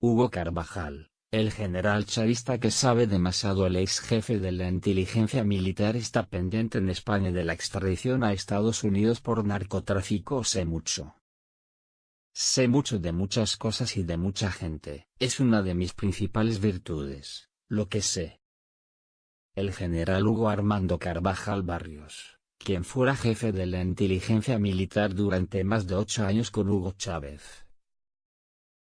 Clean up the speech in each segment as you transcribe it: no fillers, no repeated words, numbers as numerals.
Hugo Carvajal, el general chavista que sabe demasiado. El ex jefe de la inteligencia militar está pendiente en España de la extradición a Estados Unidos por narcotráfico. Sé mucho. Sé mucho de muchas cosas y de mucha gente. Es una de mis principales virtudes, lo que sé. El general Hugo Armando Carvajal Barrios, quien fuera jefe de la inteligencia militar durante más de 8 años con Hugo Chávez,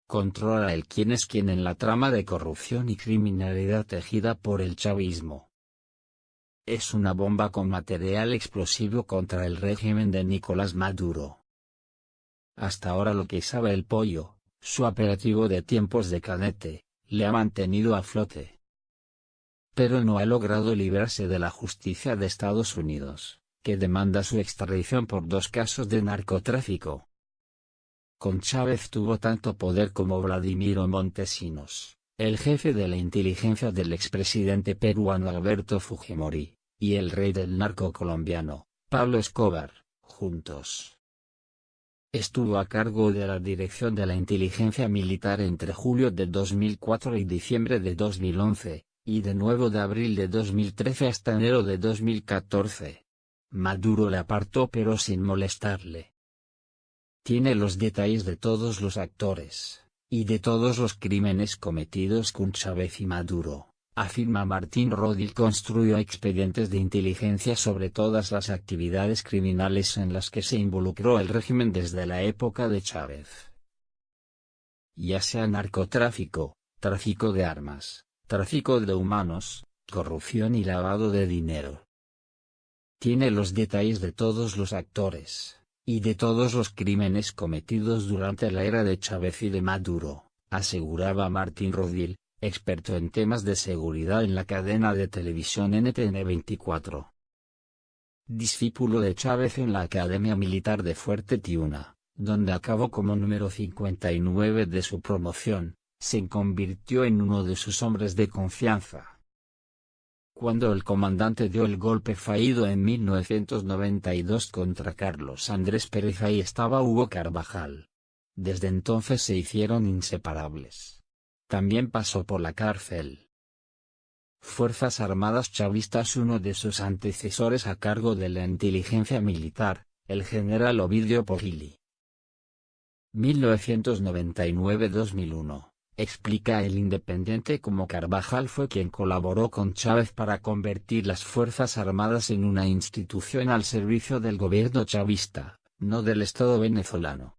controla el quién es quién en la trama de corrupción y criminalidad tejida por el chavismo. Es una bomba con material explosivo contra el régimen de Nicolás Maduro. Hasta ahora lo que sabe el Pollo, su operativo de tiempos de Canete, le ha mantenido a flote. Pero no ha logrado librarse de la justicia de Estados Unidos, que demanda su extradición por 2 casos de narcotráfico. Con Chávez tuvo tanto poder como Vladimiro Montesinos, el jefe de la inteligencia del expresidente peruano Alberto Fujimori, y el rey del narco colombiano, Pablo Escobar, juntos. Estuvo a cargo de la dirección de la inteligencia militar entre julio de 2004 y diciembre de 2011, y de nuevo de abril de 2013 hasta enero de 2014. Maduro le apartó pero sin molestarle. Tiene los detalles de todos los actores, y de todos los crímenes cometidos con Chávez y Maduro, afirma Martín Rodil. Construyó expedientes de inteligencia sobre todas las actividades criminales en las que se involucró el régimen desde la época de Chávez. Ya sea narcotráfico, tráfico de armas, tráfico de humanos, corrupción y lavado de dinero. Tiene los detalles de todos los actores, y de todos los crímenes cometidos durante la era de Chávez y de Maduro, aseguraba Martín Rodil, experto en temas de seguridad en la cadena de televisión NTN 24. Discípulo de Chávez en la Academia Militar de Fuerte Tiuna, donde acabó como número 59 de su promoción, se convirtió en uno de sus hombres de confianza. Cuando el comandante dio el golpe fallido en 1992 contra Carlos Andrés Pérez, ahí estaba Hugo Carvajal. Desde entonces se hicieron inseparables. También pasó por la cárcel. Fuerzas Armadas chavistas. Uno de sus antecesores a cargo de la inteligencia militar, el general Ovidio Pogili. 1999-2001. Explica El Independiente cómo Carvajal fue quien colaboró con Chávez para convertir las Fuerzas Armadas en una institución al servicio del gobierno chavista, no del Estado venezolano.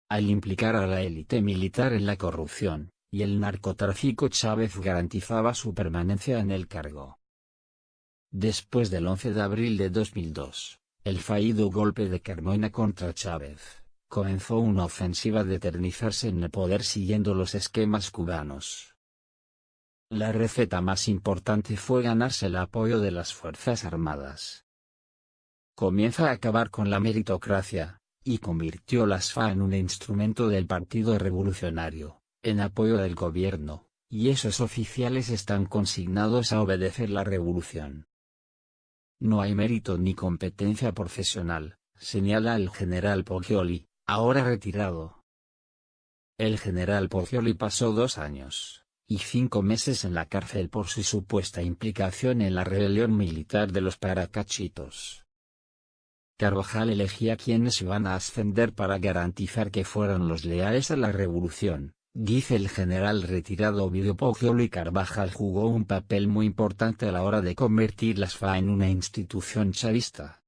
Al implicar a la élite militar en la corrupción y el narcotráfico, Chávez garantizaba su permanencia en el cargo. Después del 11 de abril de 2002, el fallido golpe de Carmona contra Chávez, comenzó una ofensiva de eternizarse en el poder siguiendo los esquemas cubanos. La receta más importante fue ganarse el apoyo de las Fuerzas Armadas. Comienza a acabar con la meritocracia, y convirtió las FARC en un instrumento del Partido Revolucionario, en apoyo del gobierno, y esos oficiales están consignados a obedecer la revolución. No hay mérito ni competencia profesional, señala el general Poggioli, ahora retirado. El general Poggioli pasó 2 años y 5 meses en la cárcel por su supuesta implicación en la rebelión militar de los Paracachitos. Carvajal elegía quienes iban a ascender para garantizar que fueran los leales a la revolución, dice el general retirado Ovidio Poggioli. Carvajal jugó un papel muy importante a la hora de convertir las FARC en una institución chavista.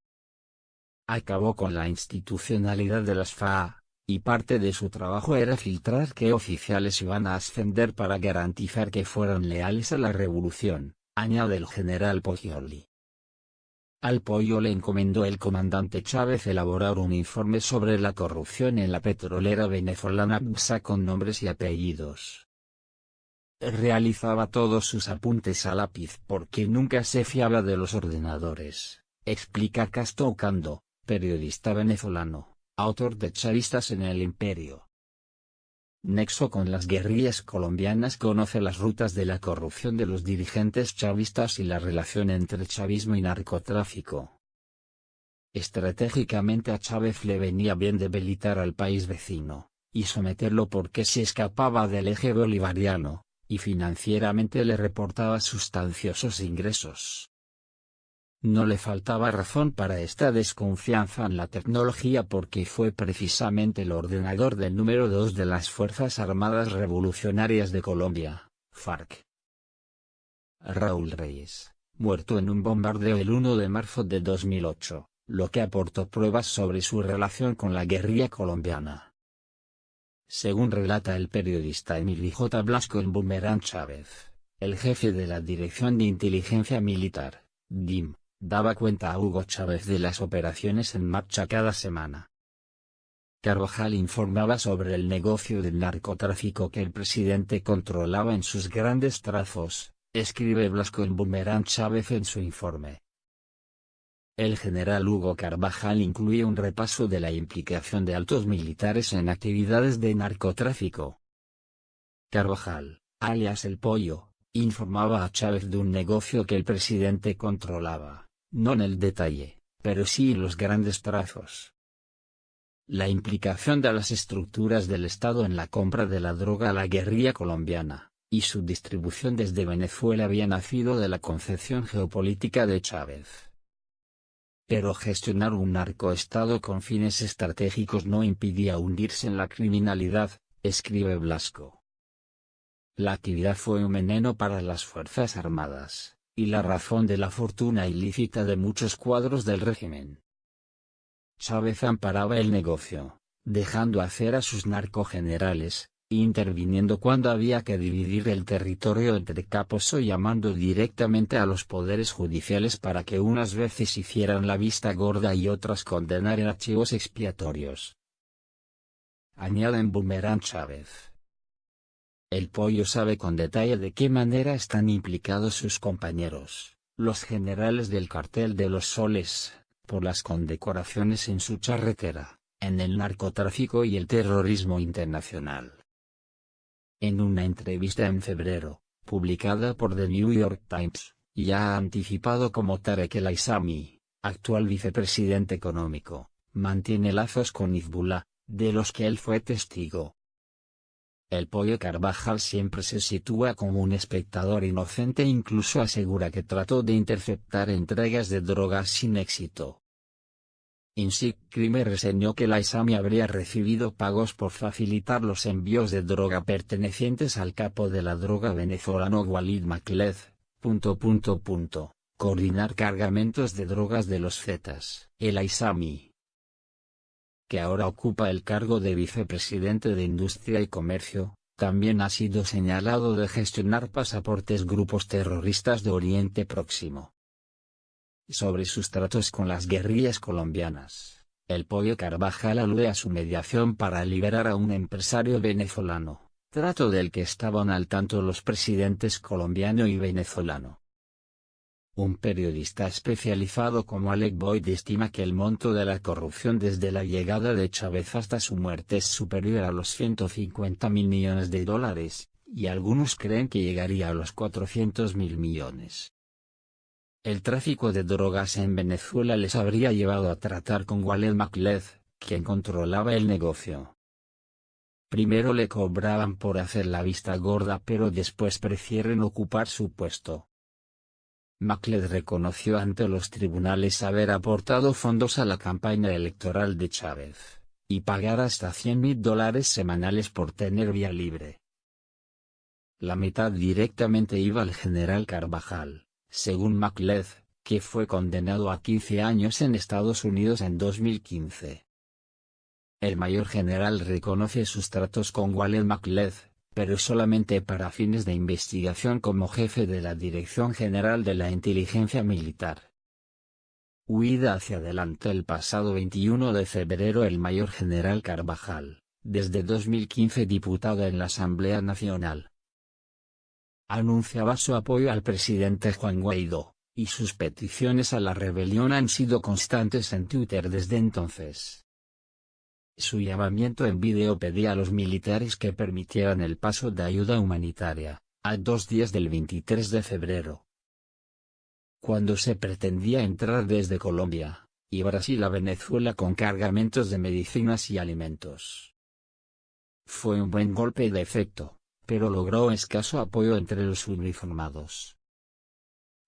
Acabó con la institucionalidad de las FARC, y parte de su trabajo era filtrar qué oficiales iban a ascender para garantizar que fueran leales a la revolución, añade el general Poggioli. Al Pollo le encomendó el comandante Chávez elaborar un informe sobre la corrupción en la petrolera venezolana BPSA con nombres y apellidos. Realizaba todos sus apuntes a lápiz porque nunca se fiaba de los ordenadores, explica Casto Ocando, periodista venezolano, autor de Chavistas en el Imperio. Nexo con las guerrillas colombianas. Conoce las rutas de la corrupción de los dirigentes chavistas y la relación entre chavismo y narcotráfico. Estratégicamente a Chávez le venía bien debilitar al país vecino, y someterlo porque se escapaba del eje bolivariano, y financieramente le reportaba sustanciosos ingresos. No le faltaba razón para esta desconfianza en la tecnología porque fue precisamente el ordenador del número 2 de las Fuerzas Armadas Revolucionarias de Colombia, FARC. Raúl Reyes, muerto en un bombardeo el 1 de marzo de 2008, lo que aportó pruebas sobre su relación con la guerrilla colombiana. Según relata el periodista Emilio J. Blasco en Boomerang Chávez, el jefe de la Dirección de Inteligencia Militar, DIM, daba cuenta a Hugo Chávez de las operaciones en marcha cada semana. Carvajal informaba sobre el negocio del narcotráfico que el presidente controlaba en sus grandes trazos, escribe Blasco en Boomerang Chávez en su informe. El general Hugo Carvajal incluye un repaso de la implicación de altos militares en actividades de narcotráfico. Carvajal, alias El Pollo, informaba a Chávez de un negocio que el presidente controlaba, no en el detalle, pero sí en los grandes trazos. La implicación de las estructuras del Estado en la compra de la droga a la guerrilla colombiana, y su distribución desde Venezuela había nacido de la concepción geopolítica de Chávez. Pero gestionar un narcoestado con fines estratégicos no impidía hundirse en la criminalidad, escribe Blasco. La actividad fue un veneno para las Fuerzas Armadas, y la razón de la fortuna ilícita de muchos cuadros del régimen. Chávez amparaba el negocio, dejando hacer a sus narcogenerales, interviniendo cuando había que dividir el territorio entre capos o llamando directamente a los poderes judiciales para que unas veces hicieran la vista gorda y otras condenaran archivos expiatorios. Añade en Boomerang Chávez. El Pollo sabe con detalle de qué manera están implicados sus compañeros, los generales del cartel de los Soles, por las condecoraciones en su charretera, en el narcotráfico y el terrorismo internacional. En una entrevista en febrero, publicada por The New York Times, ya ha anticipado como Tarek El Aissami, actual vicepresidente económico, mantiene lazos con Hezbollah, de los que él fue testigo. El Pollo Carvajal siempre se sitúa como un espectador inocente e incluso asegura que trató de interceptar entregas de drogas sin éxito. Insik Crime reseñó que el Aissami habría recibido pagos por facilitar los envíos de droga pertenecientes al capo de la droga venezolano Walid Macled, coordinar cargamentos de drogas de los Zetas. El Aissami, que ahora ocupa el cargo de vicepresidente de Industria y Comercio, también ha sido señalado de gestionar pasaportes grupos terroristas de Oriente Próximo. Sobre sus tratos con las guerrillas colombianas, el Pollo Carvajal alude a su mediación para liberar a un empresario venezolano, trato del que estaban al tanto los presidentes colombiano y venezolano. Un periodista especializado como Alec Boyd estima que el monto de la corrupción desde la llegada de Chávez hasta su muerte es superior a los 150.000 millones de dólares, y algunos creen que llegaría a los 400.000 millones. El tráfico de drogas en Venezuela les habría llevado a tratar con Walid Macled, quien controlaba el negocio. Primero le cobraban por hacer la vista gorda pero después prefieren ocupar su puesto. Macled reconoció ante los tribunales haber aportado fondos a la campaña electoral de Chávez, y pagar hasta $100.000 semanales por tener vía libre. La mitad directamente iba al general Carvajal, según Macled, que fue condenado a 15 años en Estados Unidos en 2015. El mayor general reconoce sus tratos con Walid Macled, pero solamente para fines de investigación como jefe de la Dirección General de la Inteligencia Militar. Huida hacia adelante. El pasado 21 de febrero el mayor general Carvajal, desde 2015 diputado en la Asamblea Nacional, anunciaba su apoyo al presidente Juan Guaidó, y sus peticiones a la rebelión han sido constantes en Twitter desde entonces. Su llamamiento en vídeo pedía a los militares que permitieran el paso de ayuda humanitaria, a 2 días del 23 de febrero, cuando se pretendía entrar desde Colombia y Brasil a Venezuela con cargamentos de medicinas y alimentos. Fue un buen golpe de efecto, pero logró escaso apoyo entre los uniformados.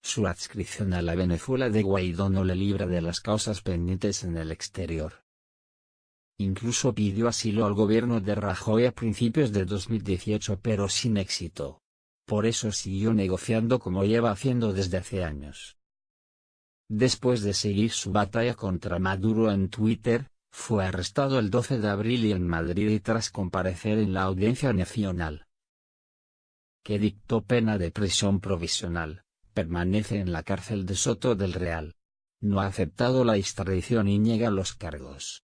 Su adscripción a la Venezuela de Guaidó no le libra de las causas pendientes en el exterior. Incluso pidió asilo al gobierno de Rajoy a principios de 2018 pero sin éxito. Por eso siguió negociando como lleva haciendo desde hace años. Después de seguir su batalla contra Maduro en Twitter, fue arrestado el 12 de abril y en Madrid y tras comparecer en la Audiencia Nacional, que dictó pena de prisión provisional, permanece en la cárcel de Soto del Real. No ha aceptado la extradición y niega los cargos.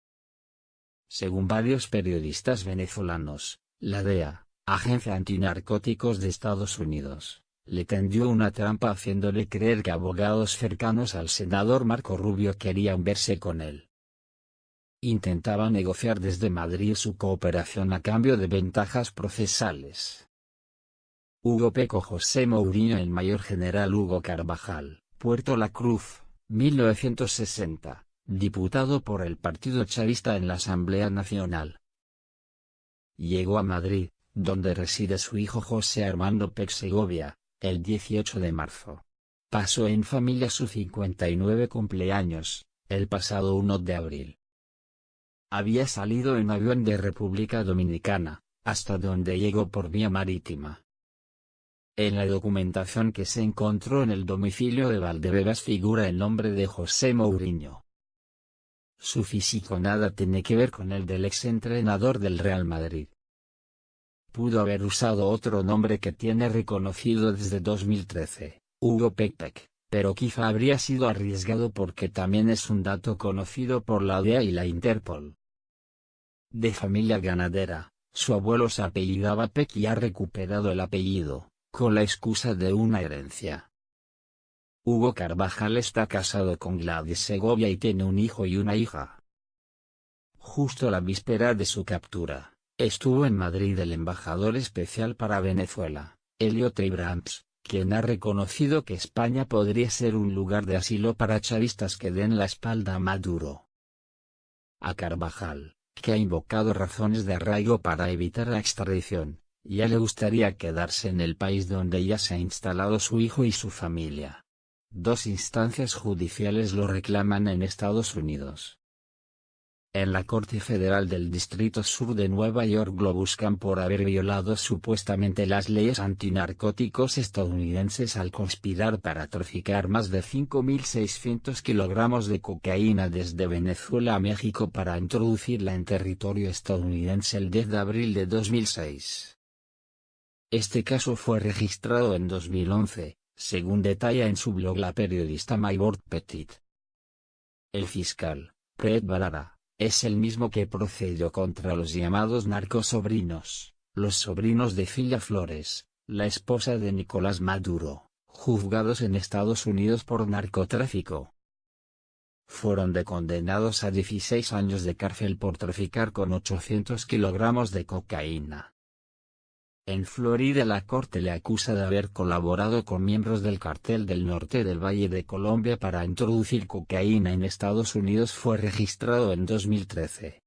Según varios periodistas venezolanos, la DEA, Agencia Antinarcóticos de Estados Unidos, le tendió una trampa haciéndole creer que abogados cercanos al senador Marco Rubio querían verse con él. Intentaba negociar desde Madrid su cooperación a cambio de ventajas procesales. Hugo Peco José Mourinho. El mayor general Hugo Carvajal, Puerto La Cruz, 1960, diputado por el Partido Chavista en la Asamblea Nacional. Llegó a Madrid, donde reside su hijo José Armando Pec Segovia, el 18 de marzo. Pasó en familia su 59 cumpleaños, el pasado 1 de abril. Había salido en avión de República Dominicana, hasta donde llegó por vía marítima. En la documentación que se encontró en el domicilio de Valdebebas figura el nombre de José Mourinho. Su físico nada tiene que ver con el del exentrenador del Real Madrid. Pudo haber usado otro nombre que tiene reconocido desde 2013, Hugo Pec, pero quizá habría sido arriesgado porque también es un dato conocido por la DEA y la Interpol. De familia ganadera, su abuelo se apellidaba Pec y ha recuperado el apellido, con la excusa de una herencia. Hugo Carvajal está casado con Gladys Segovia y tiene un hijo y una hija. Justo la víspera de su captura, estuvo en Madrid el embajador especial para Venezuela, Elliot Abrams, quien ha reconocido que España podría ser un lugar de asilo para chavistas que den la espalda a Maduro. A Carvajal, que ha invocado razones de arraigo para evitar la extradición, ya le gustaría quedarse en el país donde ya se ha instalado su hijo y su familia. 2 instancias judiciales lo reclaman en Estados Unidos. En la Corte Federal del Distrito Sur de Nueva York lo buscan por haber violado supuestamente las leyes antinarcóticos estadounidenses al conspirar para traficar más de 5.600 kilogramos de cocaína desde Venezuela a México para introducirla en territorio estadounidense el 10 de abril de 2006. Este caso fue registrado en 2011, según detalla en su blog la periodista Maybord Petit. El fiscal, Pret Bharara, es el mismo que procedió contra los llamados narcosobrinos, los sobrinos de Cilia Flores, la esposa de Nicolás Maduro, juzgados en Estados Unidos por narcotráfico. Fueron condenados a 16 años de cárcel por traficar con 800 kilogramos de cocaína. En Florida la corte le acusa de haber colaborado con miembros del Cartel del Norte del Valle de Colombia para introducir cocaína en Estados Unidos. Fue registrado en 2013.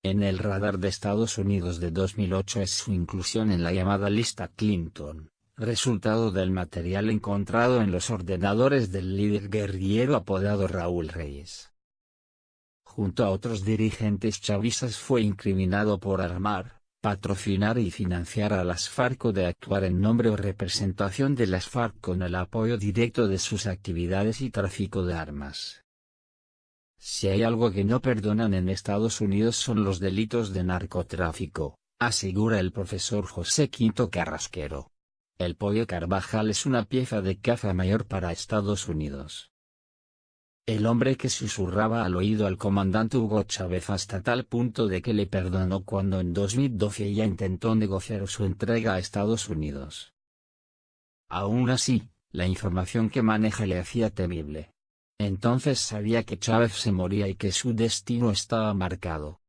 En el radar de Estados Unidos de 2008 es su inclusión en la llamada lista Clinton, resultado del material encontrado en los ordenadores del líder guerrillero apodado Raúl Reyes. Junto a otros dirigentes chavistas fue incriminado por armar, patrocinar y financiar a las FARC o de actuar en nombre o representación de las FARC con el apoyo directo de sus actividades y tráfico de armas. Si hay algo que no perdonan en Estados Unidos son los delitos de narcotráfico, asegura el profesor José Quinto Carrasquero. El Pollo Carvajal es una pieza de caza mayor para Estados Unidos. El hombre que susurraba al oído al comandante Hugo Chávez hasta tal punto de que le perdonó cuando en 2012 ya intentó negociar su entrega a Estados Unidos. Aún así, la información que maneja le hacía temible. Entonces sabía que Chávez se moría y que su destino estaba marcado.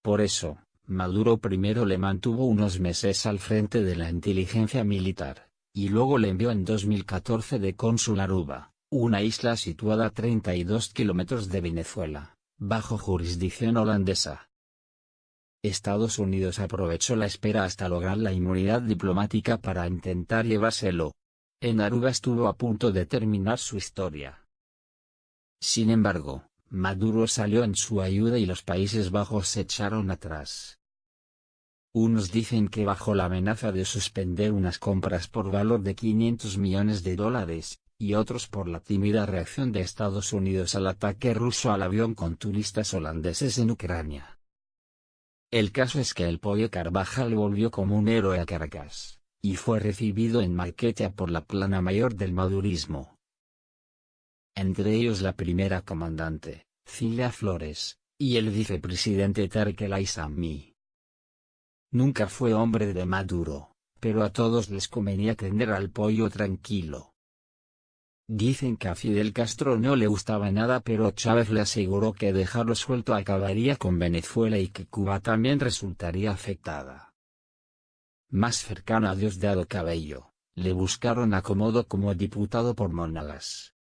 Por eso, Maduro primero le mantuvo unos meses al frente de la inteligencia militar, y luego le envió en 2014 de cónsul a Aruba, una isla situada a 32 kilómetros de Venezuela, bajo jurisdicción holandesa. Estados Unidos aprovechó la espera hasta lograr la inmunidad diplomática para intentar llevárselo. En Aruba estuvo a punto de terminar su historia. Sin embargo, Maduro salió en su ayuda y los Países Bajos se echaron atrás. Unos dicen que bajo la amenaza de suspender unas compras por valor de $500 millones, y otros por la tímida reacción de Estados Unidos al ataque ruso al avión con turistas holandeses en Ucrania. El caso es que el Pollo Carvajal volvió como un héroe a Caracas, y fue recibido en Maiquetía por la plana mayor del madurismo. Entre ellos la primera comandante, Cilia Flores, y el vicepresidente Tarek El Aissami. Nunca fue hombre de Maduro, pero a todos les convenía tener al Pollo tranquilo. Dicen que a Fidel Castro no le gustaba nada, pero Chávez le aseguró que dejarlo suelto acabaría con Venezuela y que Cuba también resultaría afectada. Más cercano a Diosdado Cabello, le buscaron acomodo como diputado por Monagas.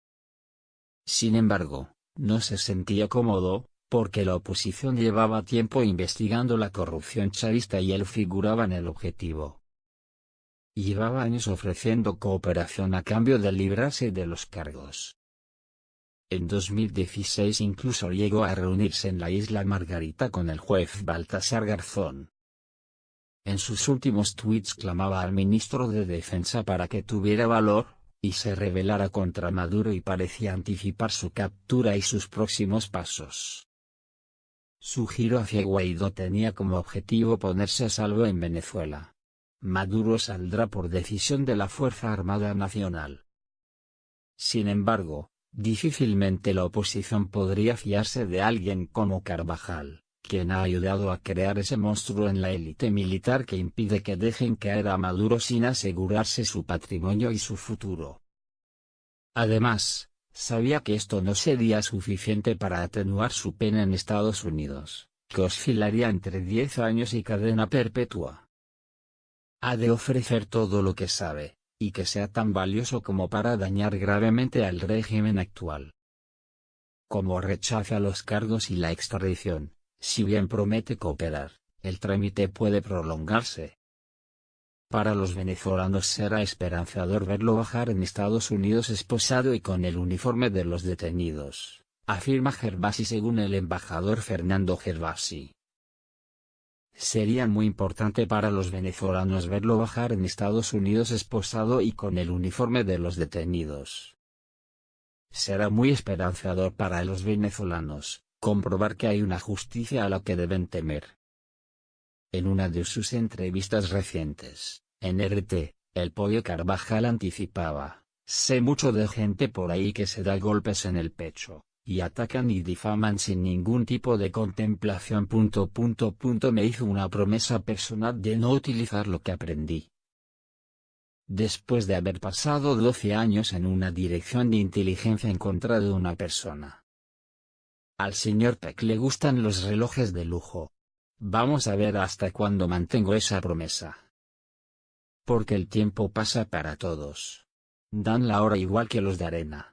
Sin embargo, no se sentía cómodo, porque la oposición llevaba tiempo investigando la corrupción chavista y él figuraba en el objetivo. Llevaba años ofreciendo cooperación a cambio de librarse de los cargos. En 2016 incluso llegó a reunirse en la isla Margarita con el juez Baltasar Garzón. En sus últimos tuits clamaba al ministro de Defensa para que tuviera valor, y se rebelara contra Maduro y parecía anticipar su captura y sus próximos pasos. Su giro hacia Guaidó tenía como objetivo ponerse a salvo en Venezuela. Maduro saldrá por decisión de la Fuerza Armada Nacional. Sin embargo, difícilmente la oposición podría fiarse de alguien como Carvajal, quien ha ayudado a crear ese monstruo en la élite militar que impide que dejen caer a Maduro sin asegurarse su patrimonio y su futuro. Además, sabía que esto no sería suficiente para atenuar su pena en Estados Unidos, que oscilaría entre 10 años y cadena perpetua. Ha de ofrecer todo lo que sabe, y que sea tan valioso como para dañar gravemente al régimen actual. Como rechaza los cargos y la extradición, si bien promete cooperar, el trámite puede prolongarse. Para los venezolanos será esperanzador verlo bajar en Estados Unidos esposado y con el uniforme de los detenidos, afirma Gervasi según el embajador Fernando Gervasi. Sería muy importante para los venezolanos verlo bajar en Estados Unidos esposado y con el uniforme de los detenidos. Será muy esperanzador para los venezolanos comprobar que hay una justicia a la que deben temer. En una de sus entrevistas recientes, en RT, el Pollo Carvajal anticipaba: sé mucho de gente por ahí que se da golpes en el pecho, y atacan y difaman sin ningún tipo de contemplación. Me hizo una promesa personal de no utilizar lo que aprendí. Después de haber pasado 12 años en una dirección de inteligencia en contra de una persona. Al señor Peck le gustan los relojes de lujo. Vamos a ver hasta cuándo mantengo esa promesa. Porque el tiempo pasa para todos. Dan la hora igual que los de arena.